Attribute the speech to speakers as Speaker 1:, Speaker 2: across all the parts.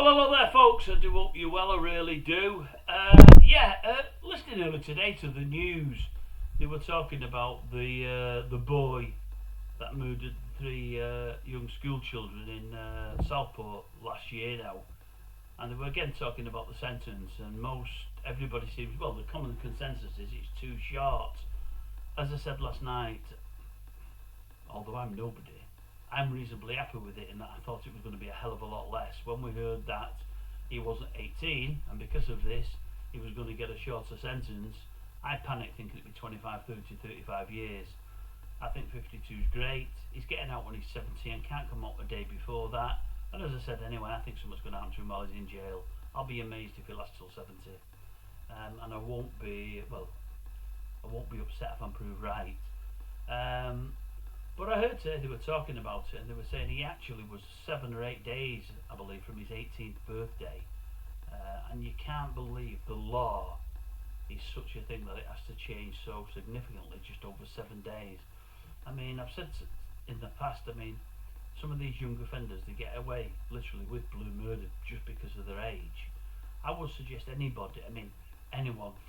Speaker 1: Well, hello there, folks. I do hope you're well. I really do. Listening earlier today to the news, they were talking about the boy that murdered three young school children in Southport last year now, and they were again talking about the sentence. And everybody seems, well, the common consensus is it's too short. As I said last night, although I'm nobody, I'm reasonably happy with it in that I thought it was going to be a hell of a lot less. When we heard that he wasn't 18 and because of this he was going to get a shorter sentence, I panicked thinking it'd be 25, 30, 35 years. I think 52 is great. He's getting out when he's 70 and can't come out a day before that. And as I said anyway, I think something's going to happen to him while he's in jail. I'll be amazed if he lasts till 70. And I won't be upset if I'm proved right. But I heard today they were talking about it and they were saying he actually was 7 or 8 days, I believe, from his 18th birthday. And you can't believe the law is such a thing that it has to change so significantly just over 7 days. I mean, I've said in the past, some of these young offenders, they get away literally with blue murder just because of their age. I would suggest anyone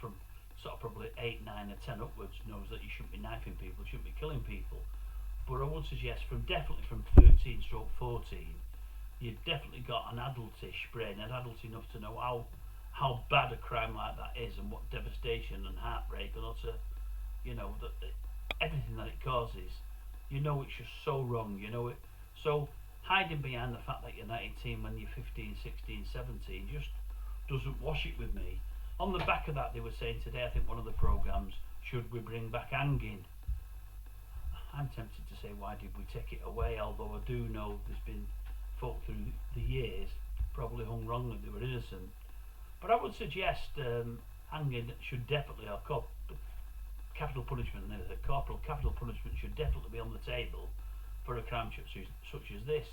Speaker 1: from sort of probably 8, 9 or 10 upwards knows that you shouldn't be knifing people, shouldn't be killing people. But I would suggest definitely from 13 stroke 14, you've definitely got an adultish brain, an adult enough to know how bad a crime like that is and what devastation and heartbreak and utter, everything that it causes. It's just so wrong, it. So hiding behind the fact that you're not 18 when you're 15, 16, 17 just doesn't wash it with me. On the back of that, they were saying today, I think one of the programmes, should we bring back hanging? I'm tempted to say, why did we take it away? Although I do know there's been folk through the years probably hung wrongly, they were innocent. But I would suggest hanging should definitely, or capital punishment, corporal capital punishment should definitely be on the table for a crime such as this.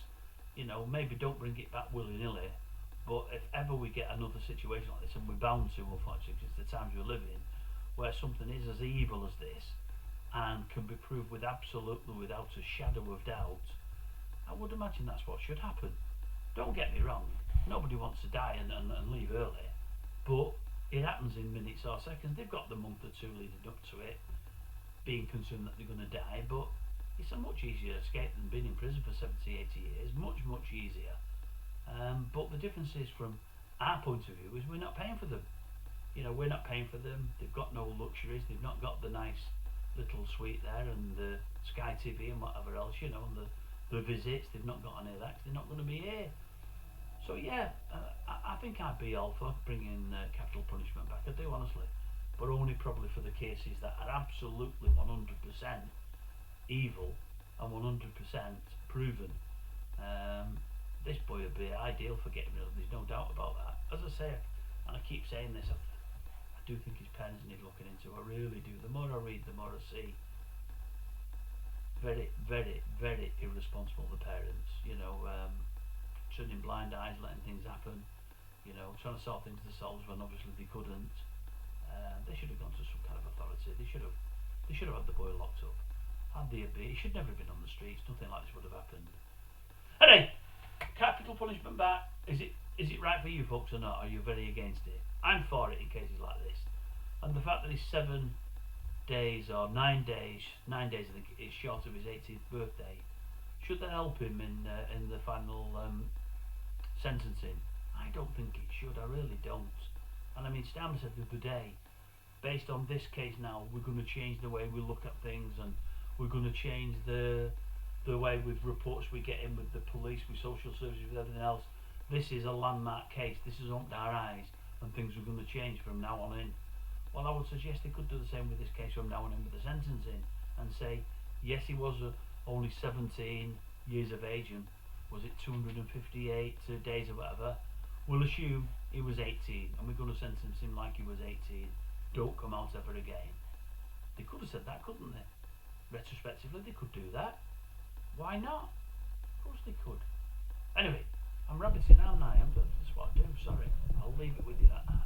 Speaker 1: Maybe don't bring it back willy-nilly, but if ever we get another situation like this, and we're bound to, unfortunately, because it's the times we live in, where something is as evil as this, and can be proved without a shadow of doubt, I would imagine that's what should happen. Don't get me wrong, nobody wants to die and leave early, but it happens in minutes or seconds. They've got the month or two leading up to it, being concerned that they're going to die, but it's a much easier escape than being in prison for 70, 80 years, much, much easier. But the difference is, from our point of view, is we're not paying for them. We're not paying for them. They've got no luxuries. They've not got the nice little suite there and the Sky TV and whatever else, and the visits. They've not got any of that 'cause they're not going to be here. So yeah, I think I'd be all for bringing capital punishment back. I do, honestly, but only probably for the cases that are absolutely 100% evil and 100% proven. This boy would be ideal for getting rid of. There's no doubt about that. As I say, and I keep saying this, I do think his parents need looking into. I really do. The more I read, the more I see. Very, very, very irresponsible, the parents. Turning blind eyes, letting things happen. Trying to sort things themselves when obviously they couldn't. They should have gone to some kind of authority. They should have had the boy locked up. Had they been, he should never have been on the streets. Nothing like this would have happened. Anyway, capital punishment back. Is it right for you folks or not? Are you very against it? I'm for it in cases like this. And the fact that he's 7 days or 9 days, I think it is, short of his 18th birthday, should that help him in the final sentencing? I don't think it should. I really don't. And Stam said the other day, based on this case now, we're going to change the way we look at things, and we're going to change the way with reports we get in with the police, with social services, with everything else. This is a landmark case. This has opened our eyes, and things are going to change from now on in. Well, I would suggest they could do the same with this case from now on in with the sentencing, and say, yes, he was only 17 years of age, and was it 258 days or whatever. We'll assume he was 18, and we're going to sentence him like he was 18. Don't come out ever again. They could have said that, couldn't they? Retrospectively, they could do that. Why not? Of course they could. Anyway, I'm rabbiting, aren't I? That's what I do, sorry. I'll leave it with you at that.